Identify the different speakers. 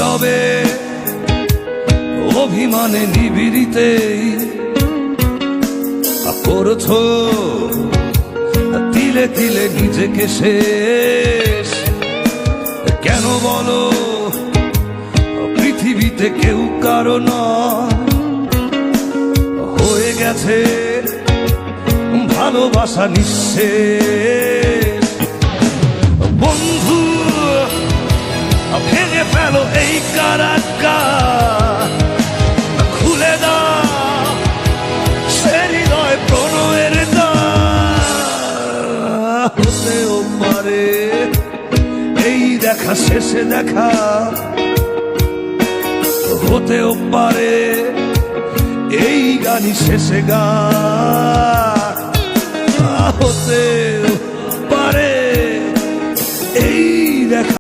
Speaker 1: নীরবে অভিমানে নিবিড়িতেই করছ তিলে তিলে নিজেকে শেষ। কেন বলো পৃথিবীতে কেউ কারো নয়, হয়ে গেছে ভালোবাসা নিঃশেষ। বন্ধু ভেঙে ফেলো এই কারাগার, খুলে দাও সে হৃদয় প্রণয়ের দ্বার। হতেও পারে এই দেখা শেষে দেখা, হতেও পারে এই গানই শেষে গান, হতেও